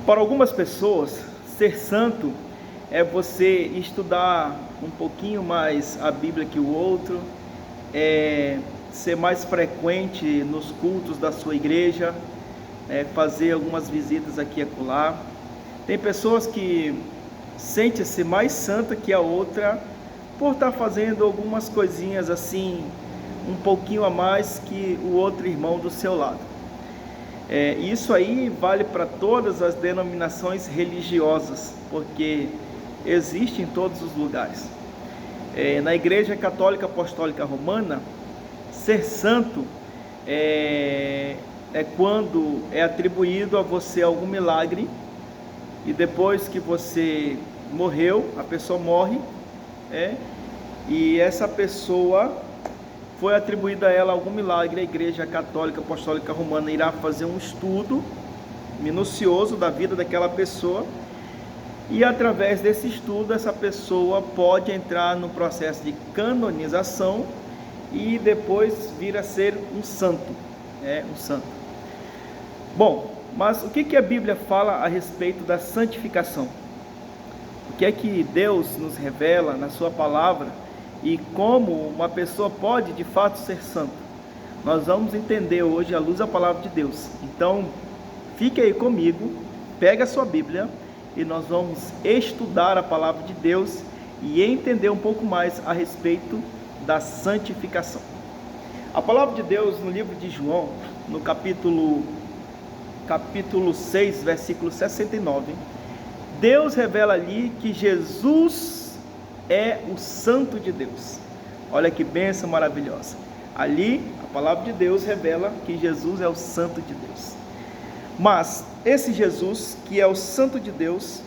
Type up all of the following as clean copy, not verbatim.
Para algumas pessoas, ser santo é você estudar um pouquinho mais a Bíblia que o outro, é ser mais frequente nos cultos da sua igreja, fazer algumas visitas aqui e acolá. Tem pessoas que sentem-se mais santa que a outra por estar fazendo algumas coisinhas assim, um pouquinho a mais que o outro irmão do seu lado. Isso aí vale para todas as denominações religiosas, porque existe em todos os lugares. Na Igreja Católica Apostólica Romana, ser santo é quando é atribuído a você algum milagre, e depois que você morreu, a pessoa morre, e essa pessoa foi atribuído a ela algum milagre. A Igreja Católica Apostólica Romana irá fazer um estudo minucioso da vida daquela pessoa, e através desse estudo essa pessoa pode entrar no processo de canonização e depois vir a ser um santo, um santo. Bom, mas o que a Bíblia fala a respeito da santificação? O que é que Deus nos revela na sua palavra e como uma pessoa pode de fato ser santa? Nós vamos entender hoje à luz da palavra de Deus. Então, fique aí comigo, pega a sua Bíblia e nós vamos estudar a palavra de Deus e entender um pouco mais a respeito da santificação. A palavra de Deus no livro de João, no capítulo 6, versículo 69, Deus revela ali que Jesus é o Santo de Deus. Olha que bênção maravilhosa. Ali, a palavra de Deus revela que Jesus é o Santo de Deus. Mas esse Jesus, que é o Santo de Deus,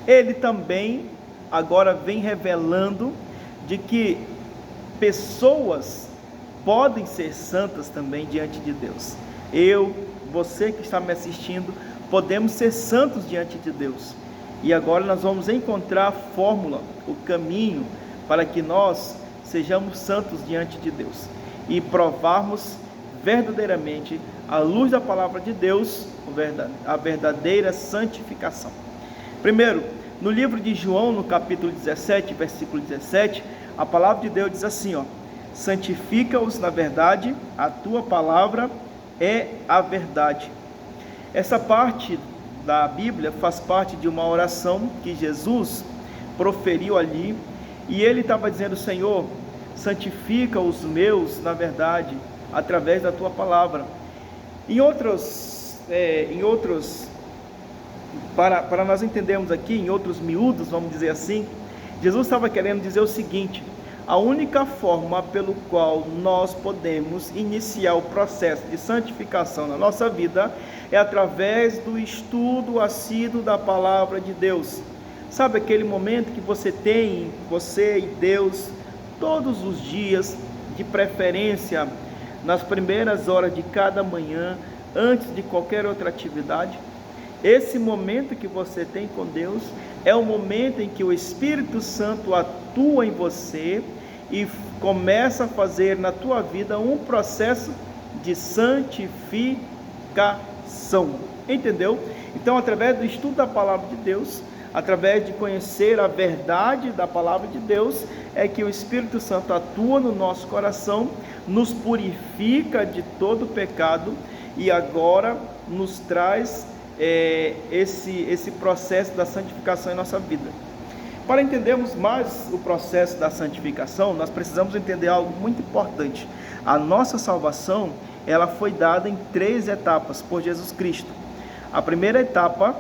ele também agora vem revelando de que pessoas podem ser santas também diante de Deus. Você que está me assistindo, podemos ser santos diante de Deus. E agora nós vamos encontrar a fórmula, o caminho para que nós sejamos santos diante de Deus e provarmos verdadeiramente, à luz da palavra de Deus, a verdadeira santificação. Primeiro, no livro de João, no capítulo 17, versículo 17, a palavra de Deus diz assim, santifica-os na verdade, a tua palavra é a verdade. Essa parte da Bíblia faz parte de uma oração que Jesus proferiu ali, e ele estava dizendo: Senhor, santifica os meus na verdade, através da tua palavra. Para nós entendermos aqui, em outros miúdos, vamos dizer assim, Jesus estava querendo dizer o seguinte: a única forma pelo qual nós podemos iniciar o processo de santificação na nossa vida é através do estudo assíduo da palavra de Deus. Sabe aquele momento que você e Deus, todos os dias, de preferência nas primeiras horas de cada manhã, antes de qualquer outra atividade? Esse momento que você tem com Deus é o momento em que o Espírito Santo atua em você e começa a fazer na tua vida um processo de santificação. Entendeu? Então, através do estudo da palavra de Deus, através de conhecer a verdade da palavra de Deus, é que o Espírito Santo atua no nosso coração, nos purifica de todo pecado e agora nos traz esse processo da santificação em nossa vida. Para entendermos mais o processo da santificação, nós precisamos entender algo muito importante. A nossa salvação, ela foi dada em 3 etapas por Jesus Cristo. A primeira etapa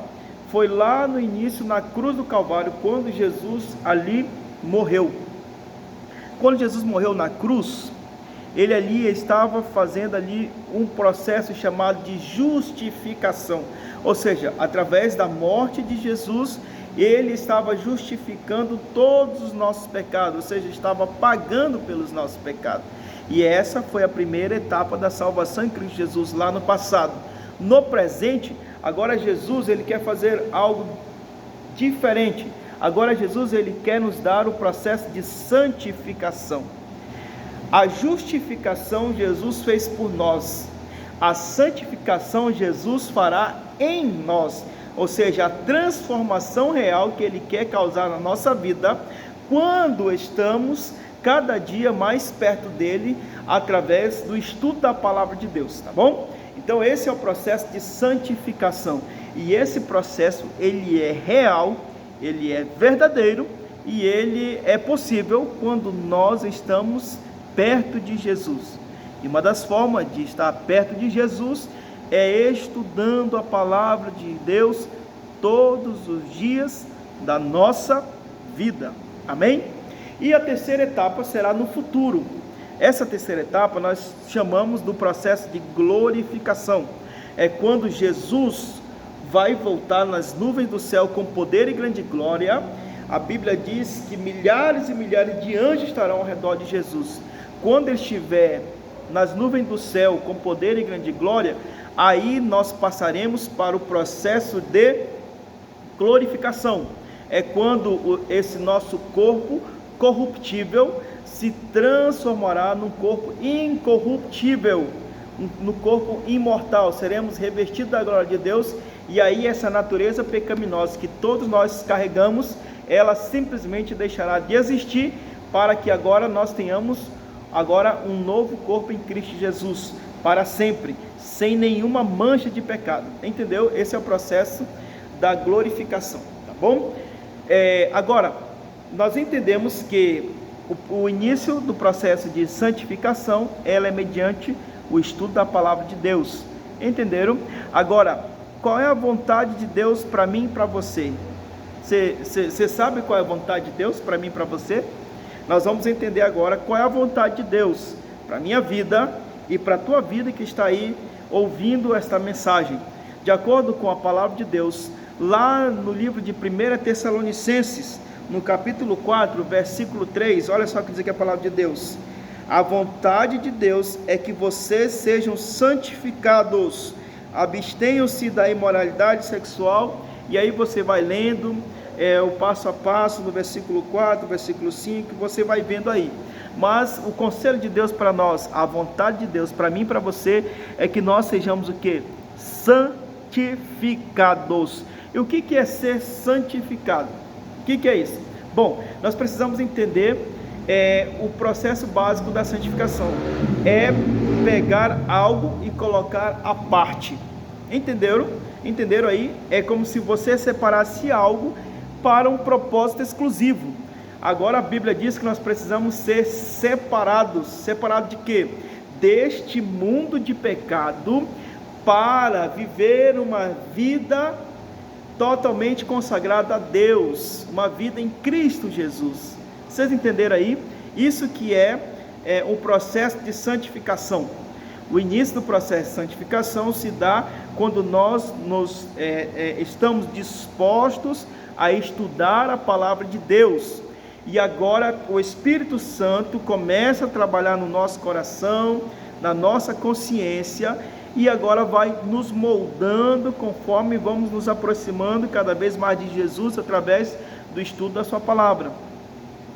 foi lá no início, na cruz do Calvário, quando Jesus ali morreu. Quando Jesus morreu na cruz, ele ali estava fazendo ali um processo chamado de justificação. Ou seja, através da morte de Jesus, ele estava justificando todos os nossos pecados, ou seja, estava pagando pelos nossos pecados. E essa foi a primeira etapa da salvação em Cristo Jesus lá no passado. No presente, agora Jesus, ele quer fazer algo diferente. Agora Jesus, ele quer nos dar o processo de santificação. A justificação Jesus fez por nós. A santificação Jesus fará em nós. ou seja, a transformação real que Ele quer causar na nossa vida, quando estamos cada dia mais perto dEle, através do estudo da palavra de Deus, tá bom? Então esse é o processo de santificação, e esse processo, ele é real, ele é verdadeiro, e ele é possível quando nós estamos perto de Jesus. E uma das formas de estar perto de Jesus é estudando a palavra de Deus todos os dias da nossa vida. Amém? E a terceira etapa será no futuro. Essa terceira etapa nós chamamos do processo de glorificação. É quando Jesus vai voltar nas nuvens do céu com poder e grande glória. A Bíblia diz que milhares e milhares de anjos estarão ao redor de Jesus. Quando ele estiver nas nuvens do céu com poder e grande glória, aí nós passaremos para o processo de glorificação. É quando esse nosso corpo corruptível se transformará num corpo incorruptível, no corpo imortal. Seremos revestidos da glória de Deus, e aí essa natureza pecaminosa que todos nós carregamos, ela simplesmente deixará de existir, para que agora nós tenhamos um novo corpo em Cristo Jesus, para sempre, sem nenhuma mancha de pecado. Entendeu? Esse é o processo da glorificação, tá bom? Agora, nós entendemos que o início do processo de santificação, ela é mediante o estudo da palavra de Deus. Entenderam? Agora, qual é a vontade de Deus para mim e para você? Você sabe qual é a vontade de Deus para mim e para você? Nós vamos entender agora qual é a vontade de Deus para a minha vida e para a tua vida que está aí ouvindo esta mensagem. De acordo com a palavra de Deus, lá no livro de 1 Tessalonicenses, no capítulo 4, versículo 3, olha só o que diz aqui a palavra de Deus. A vontade de Deus é que vocês sejam santificados, abstenham-se da imoralidade sexual, e aí você vai lendo o passo a passo, no versículo 4, versículo 5, você vai vendo aí. Mas o conselho de Deus para nós, a vontade de Deus para mim e para você, é que nós sejamos o quê? Santificados. E o que é ser santificado? O que é isso? Bom, nós precisamos entender o processo básico da santificação. É pegar algo e colocar à parte. Entenderam? Entenderam aí? É como se você separasse algo para um propósito exclusivo. Agora a Bíblia diz que nós precisamos ser separados. Separados de quê? Deste mundo de pecado, para viver uma vida totalmente consagrada a Deus, uma vida em Cristo Jesus. Vocês entenderam aí? Isso que é um processo de santificação. O início do processo de santificação se dá quando nós estamos dispostos a estudar a palavra de Deus. E agora o Espírito Santo começa a trabalhar no nosso coração, na nossa consciência, e agora vai nos moldando conforme vamos nos aproximando cada vez mais de Jesus através do estudo da sua palavra.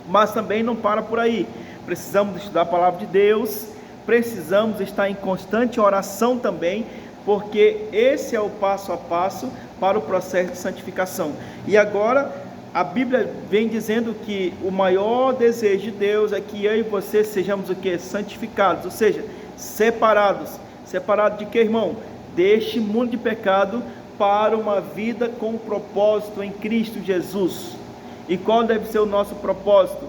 Mas também não para por aí. Precisamos estudar a palavra de Deus, precisamos estar em constante oração também, porque esse é o passo a passo para o processo de santificação. E agora a Bíblia vem dizendo que o maior desejo de Deus é que eu e você sejamos o que? Santificados, ou seja, separados. Separado de quê, irmão? Deste mundo de pecado para uma vida com propósito em Cristo Jesus. E qual deve ser o nosso propósito?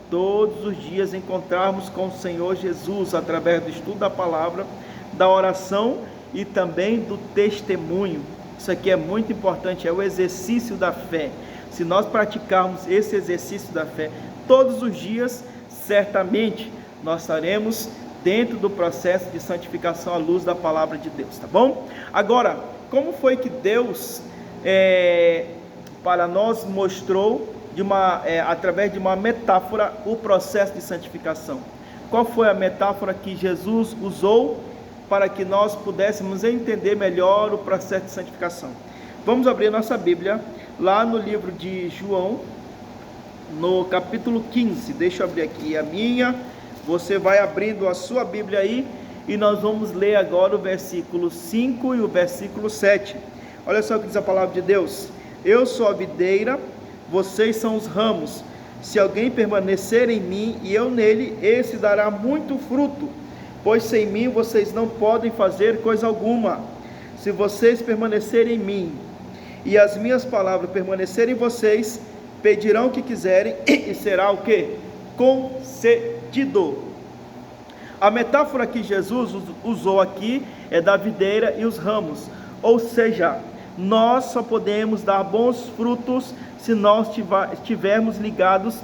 Todos os dias encontrarmos com o Senhor Jesus através do estudo da palavra, da oração e também do testemunho. Isso aqui é muito importante, é o exercício da fé. Se nós praticarmos esse exercício da fé todos os dias, certamente nós estaremos dentro do processo de santificação à luz da palavra de Deus, tá bom? Agora, como foi que Deus para nós mostrou através de uma metáfora o processo de santificação? Qual foi a metáfora que Jesus usou para que nós pudéssemos entender melhor o processo de santificação? Vamos abrir nossa Bíblia lá no livro de João, no capítulo 15. Deixa eu abrir aqui a minha. Você vai abrindo a sua Bíblia aí, e nós vamos ler agora o versículo 5 e o versículo 7. Olha só o que diz a palavra de Deus: eu sou a videira, vocês são os ramos. Se alguém permanecer em mim e eu nele, esse dará muito fruto, pois sem mim vocês não podem fazer coisa alguma. Se vocês permanecerem em mim e as minhas palavras permanecerem em vocês, pedirão o que quiserem e será o que? Concedido. A metáfora que Jesus usou aqui é da videira e os ramos, ou seja, nós só podemos dar bons frutos se nós estivermos ligados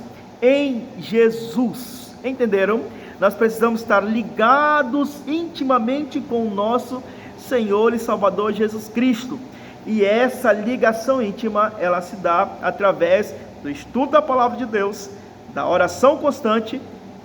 em Jesus. Entenderam? Nós precisamos estar ligados intimamente com o nosso Senhor e Salvador Jesus Cristo. E essa ligação íntima, ela se dá através do estudo da palavra de Deus, da oração constante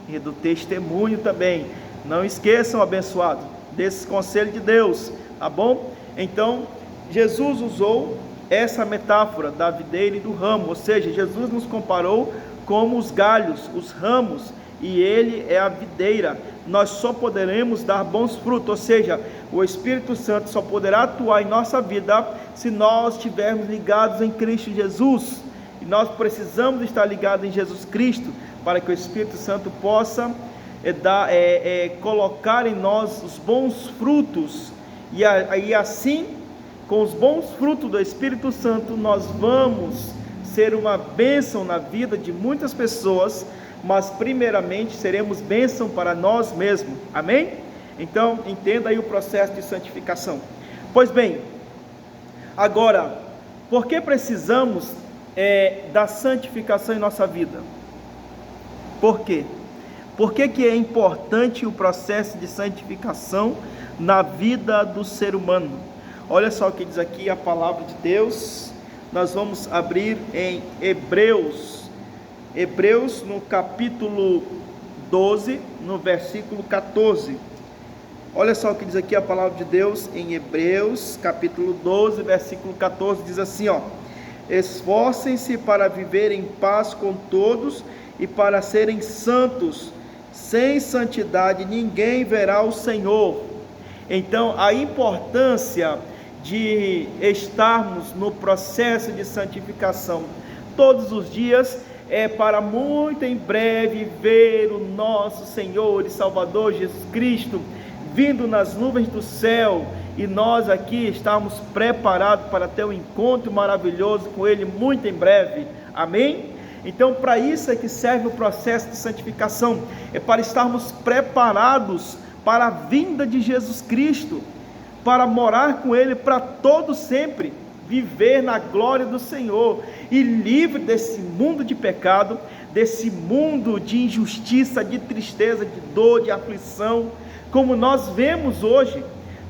e do testemunho também. Não esqueçam, abençoado, desse conselho de Deus, tá bom? Então, Jesus usou essa metáfora da videira e do ramo, ou seja, Jesus nos comparou como os galhos, os ramos, e Ele é a videira. Nós só poderemos dar bons frutos, ou seja, o Espírito Santo só poderá atuar em nossa vida se nós estivermos ligados em Cristo Jesus, e nós precisamos estar ligados em Jesus Cristo, para que o Espírito Santo possa colocar em nós os bons frutos, e assim, com os bons frutos do Espírito Santo, nós vamos ser uma bênção na vida de muitas pessoas, mas primeiramente seremos bênção para nós mesmos, amém? Então, entenda aí o processo de santificação. Pois bem, agora, por que precisamos da santificação em nossa vida? Por quê? Por que é importante o processo de santificação na vida do ser humano? Olha só o que diz aqui a palavra de Deus. Nós vamos abrir em Hebreus no capítulo 12, no versículo 14. Olha só o que diz aqui a palavra de Deus em Hebreus, capítulo 12, versículo 14, diz assim, ó: esforcem-se para viver em paz com todos e para serem santos, sem santidade ninguém verá o Senhor. Então, a importância de estarmos no processo de santificação todos os dias é para muito em breve ver o nosso Senhor e Salvador Jesus Cristo vindo nas nuvens do céu, e nós aqui estamos preparados para ter um encontro maravilhoso com Ele muito em breve, amém? Então, para isso é que serve o processo de santificação, é para estarmos preparados para a vinda de Jesus Cristo, para morar com Ele para todo sempre, viver na glória do Senhor, e livre desse mundo de pecado, desse mundo de injustiça, de tristeza, de dor, de aflição, como nós vemos hoje,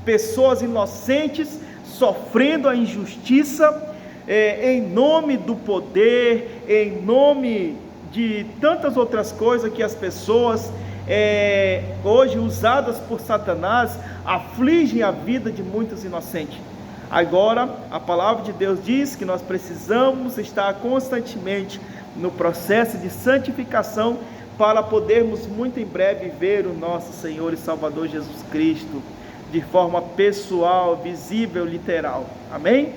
pessoas inocentes sofrendo a injustiça, em nome do poder, em nome de tantas outras coisas que as pessoas, hoje usadas por Satanás, afligem a vida de muitos inocentes. Agora, a palavra de Deus diz que nós precisamos estar constantemente no processo de santificação, para podermos muito em breve ver o nosso Senhor e Salvador Jesus Cristo, de forma pessoal, visível, literal, amém?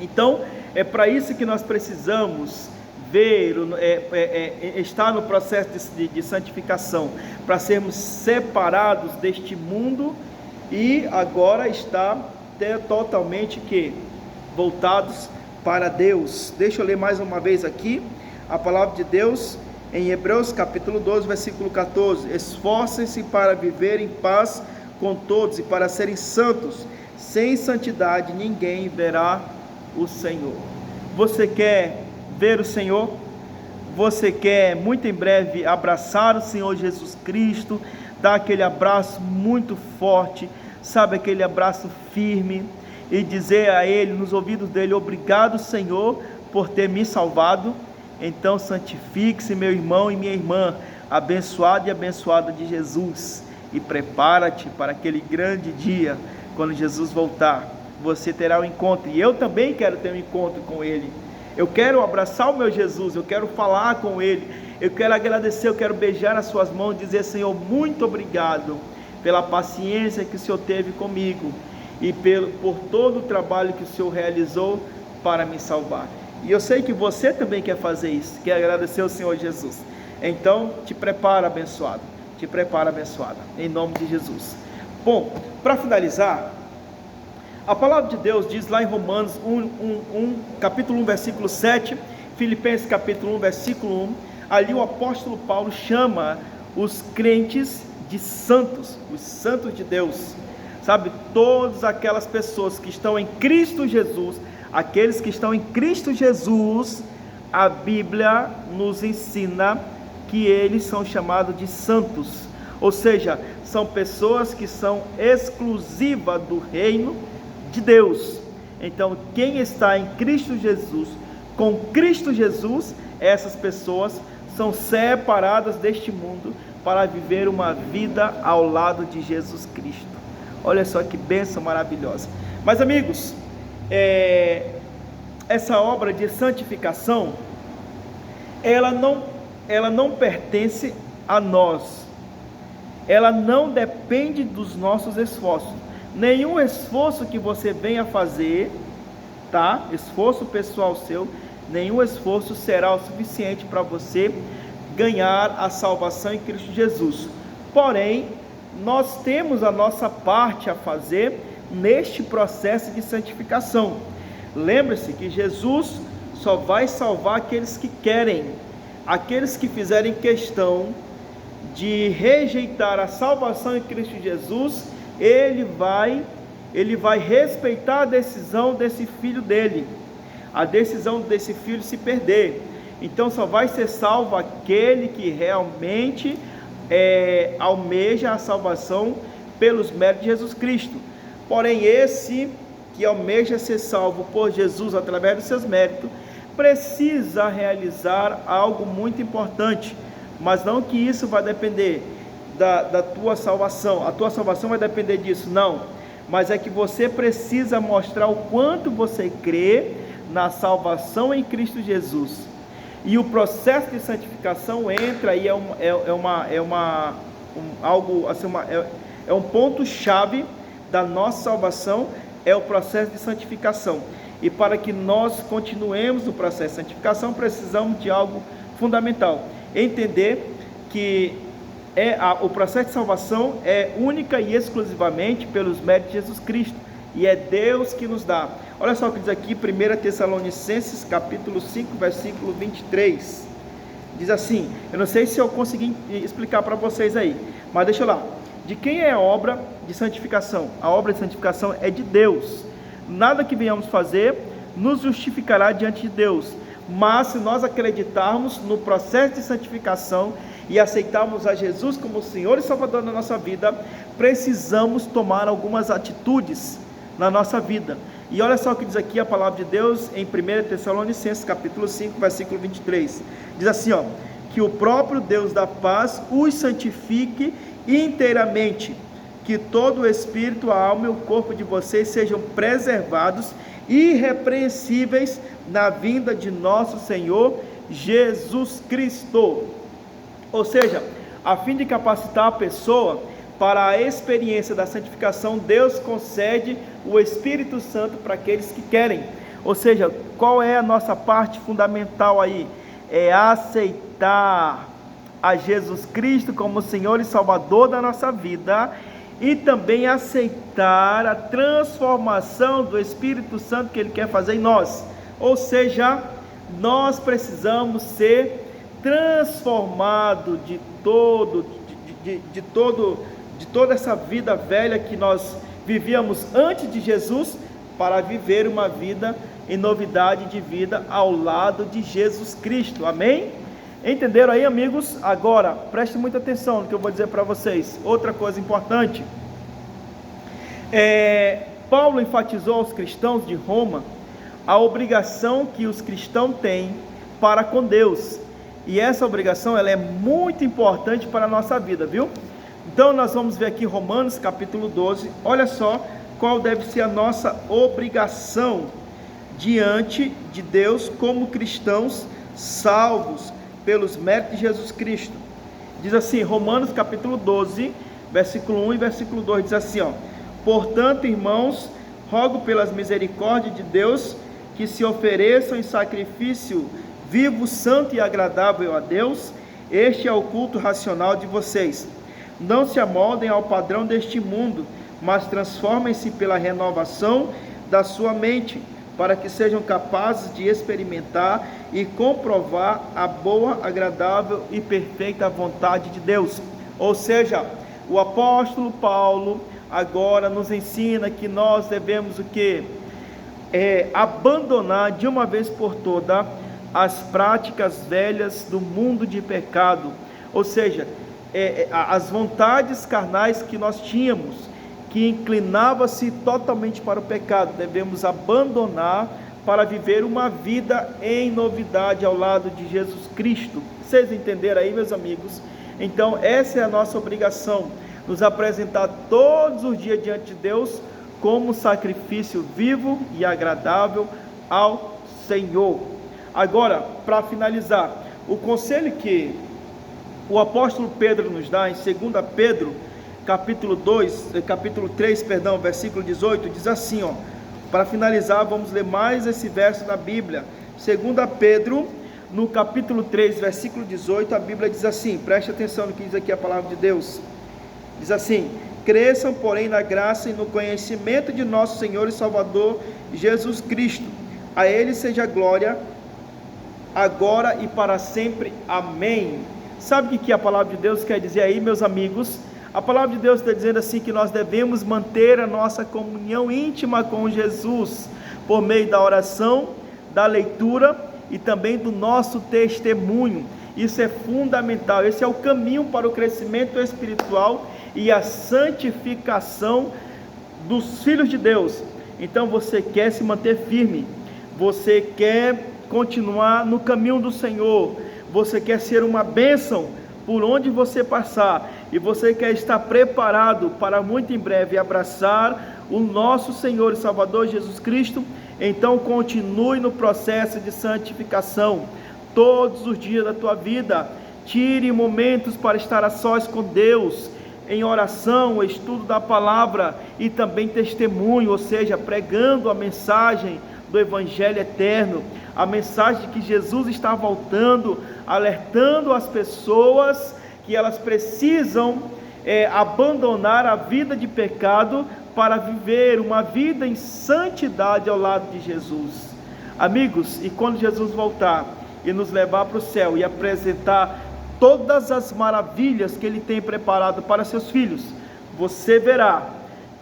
Então, é para isso que nós precisamos ver, estar no processo de santificação, para sermos separados deste mundo, e agora estar totalmente voltados para Deus. Deixa eu ler mais uma vez aqui a palavra de Deus em Hebreus capítulo 12, versículo 14: esforcem-se para viver em paz com todos e para serem santos, sem santidade ninguém verá o Senhor. Você quer ver o Senhor? Você quer muito em breve abraçar o Senhor Jesus Cristo, dar aquele abraço muito forte, sabe, aquele abraço firme, e dizer a Ele, nos ouvidos dele: obrigado, Senhor, por ter me salvado? Então santifique-se, meu irmão e minha irmã, abençoado e abençoada de Jesus, e prepara-te para aquele grande dia, quando Jesus voltar. Você terá um encontro, e eu também quero ter um encontro com Ele. Eu quero abraçar o meu Jesus, eu quero falar com Ele, eu quero agradecer, eu quero beijar as suas mãos e dizer: Senhor, muito obrigado pela paciência que o Senhor teve comigo, e por todo o trabalho que o Senhor realizou para me salvar. E eu sei que você também quer fazer isso, quer agradecer ao Senhor Jesus. Então, te prepara, abençoado, te prepara, abençoada, em nome de Jesus. Bom, para finalizar, a palavra de Deus diz lá em Romanos capítulo 1, versículo 7, Filipenses capítulo 1, versículo 1, ali o apóstolo Paulo chama os crentes de santos, os santos de Deus, sabe, todas aquelas pessoas que estão em Cristo Jesus, aqueles que estão em Cristo Jesus, a Bíblia nos ensina que eles são chamados de santos, ou seja, são pessoas que são exclusivas do reino de Deus. Então, quem está em Cristo Jesus, com Cristo Jesus, essas pessoas são separadas deste mundo para viver uma vida ao lado de Jesus Cristo. Olha só que bênção maravilhosa. Mas, amigos, essa obra de santificação, ela não pertence a nós, ela não depende dos nossos esforços. Nenhum esforço que você venha fazer, tá? Esforço pessoal seu, nenhum esforço será o suficiente para você ganhar a salvação em Cristo Jesus. Porém, nós temos a nossa parte a fazer neste processo de santificação. Lembre-se que Jesus só vai salvar aqueles que querem. Aqueles que fizerem questão de rejeitar a salvação em Cristo Jesus, ele vai respeitar a decisão desse filho dele, a decisão desse filho se perder. Então só vai ser salvo aquele que realmente almeja a salvação pelos méritos de Jesus Cristo. Porém, esse que almeja ser salvo por Jesus através dos seus méritos, precisa realizar algo muito importante, mas não que isso vai depender da tua salvação, a tua salvação vai depender disso, não, mas é que você precisa mostrar o quanto você crê na salvação em Cristo Jesus. E o processo de santificação entra aí, é um ponto-chave da nossa salvação, é o processo de santificação. E para que nós continuemos no processo de santificação, precisamos de algo fundamental: entender que o processo de salvação é única e exclusivamente pelos méritos de Jesus Cristo, e é Deus que nos dá. Olha só o que diz aqui, 1 Tessalonicenses capítulo 5, versículo 23, diz assim, eu não sei se eu consegui explicar para vocês aí, mas deixa lá. De quem é a obra de santificação? A obra de santificação é de Deus. Nada que venhamos fazer nos justificará diante de Deus, mas se nós acreditarmos no processo de santificação e aceitarmos a Jesus como Senhor e Salvador da nossa vida, precisamos tomar algumas atitudes na nossa vida. E olha só o que diz aqui a palavra de Deus em 1 Tessalonicenses capítulo 5, versículo 23, diz assim, que o próprio Deus da paz os santifique inteiramente, que todo o espírito, a alma e o corpo de vocês sejam preservados, irrepreensíveis na vinda de nosso Senhor Jesus Cristo. Ou seja, a fim de capacitar a pessoa para a experiência da santificação, Deus concede o Espírito Santo para aqueles que querem. Ou seja, qual é a nossa parte fundamental aí? É aceitar a Jesus Cristo como Senhor e Salvador da nossa vida, e também aceitar a transformação do Espírito Santo que Ele quer fazer em nós. Ou seja, nós precisamos ser transformados de toda essa vida velha que nós vivíamos antes de Jesus, para viver uma vida em novidade de vida ao lado de Jesus Cristo. Amém? Entenderam aí, amigos? Agora, preste muita atenção no que eu vou dizer para vocês. Outra coisa importante, Paulo enfatizou aos cristãos de Roma a obrigação que os cristãos têm para com Deus. E essa obrigação, ela é muito importante para a nossa vida, viu? Então nós vamos ver aqui Romanos capítulo 12, olha só qual deve ser a nossa obrigação diante de Deus como cristãos salvos pelos méritos de Jesus Cristo. Diz assim, Romanos capítulo 12, versículo 1 e versículo 2, diz assim, Portanto, irmãos, rogo pelas misericórdias de Deus que se ofereçam em sacrifício vivo, santo e agradável a Deus. Este é o culto racional de vocês. Não se amoldem ao padrão deste mundo, mas transformem-se pela renovação da sua mente, para que sejam capazes de experimentar e comprovar a boa, agradável e perfeita vontade de Deus. Ou seja, o apóstolo Paulo agora nos ensina que nós devemos o quê? Abandonar de uma vez por todas as práticas velhas do mundo de pecado, ou seja, as vontades carnais que nós tínhamos, que inclinava-se totalmente para o pecado, devemos abandonar para viver uma vida em novidade ao lado de Jesus Cristo. Vocês entenderam aí, meus amigos? Então essa é a nossa obrigação, nos apresentar todos os dias diante de Deus como sacrifício vivo e agradável ao Senhor. Agora, para finalizar, o conselho que o apóstolo Pedro nos dá em 2 Pedro, capítulo 3, versículo 18, diz assim, para finalizar, vamos ler mais esse verso da Bíblia. 2 Pedro, no capítulo 3, versículo 18, a Bíblia diz assim, preste atenção no que diz aqui a palavra de Deus, diz assim: cresçam, porém, na graça e no conhecimento de nosso Senhor e Salvador Jesus Cristo. A Ele seja a glória, agora e para sempre. Amém. Sabe o que a palavra de Deus quer dizer aí, meus amigos? A palavra de Deus está dizendo assim, que nós devemos manter a nossa comunhão íntima com Jesus, por meio da oração, da leitura e também do nosso testemunho. Isso é fundamental, esse é o caminho para o crescimento espiritual e a santificação dos filhos de Deus. Então você quer se manter firme, você quer continuar no caminho do Senhor, você quer ser uma bênção por onde você passar, e você quer estar preparado para muito em breve abraçar o nosso Senhor e Salvador Jesus Cristo, então continue no processo de santificação, todos os dias da tua vida. Tire momentos para estar a sós com Deus, em oração, estudo da palavra e também testemunho, ou seja, pregando a mensagem do Evangelho eterno, a mensagem de que Jesus está voltando, alertando as pessoas que elas precisam abandonar a vida de pecado para viver uma vida em santidade ao lado de Jesus. Amigos, e quando Jesus voltar e nos levar para o céu e apresentar todas as maravilhas que Ele tem preparado para seus filhos, você verá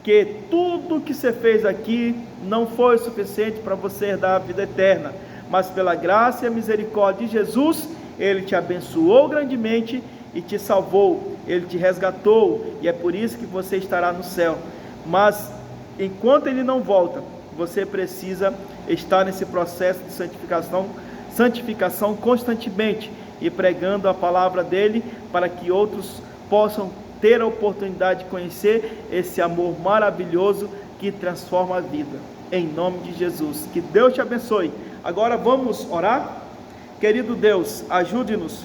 que tudo que você fez aqui não foi suficiente para você herdar a vida eterna, mas pela graça e a misericórdia de Jesus, Ele te abençoou grandemente e te salvou, Ele te resgatou, e é por isso que você estará no céu. Mas enquanto Ele não volta, você precisa estar nesse processo de santificação constantemente, e pregando a palavra dEle, para que outros possam ter a oportunidade de conhecer esse amor maravilhoso que transforma a vida, em nome de Jesus. Que Deus te abençoe. Agora vamos orar? Querido Deus, ajude-nos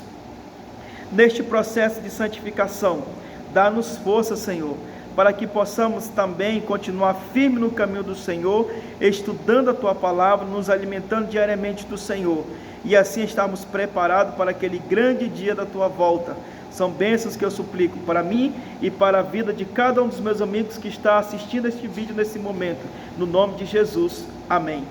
neste processo de santificação, dá-nos força, Senhor, para que possamos também continuar firme no caminho do Senhor, estudando a Tua palavra, nos alimentando diariamente do Senhor, e assim estarmos preparados para aquele grande dia da Tua volta. São bênçãos que eu suplico para mim e para a vida de cada um dos meus amigos que está assistindo este vídeo nesse momento, no nome de Jesus, amém.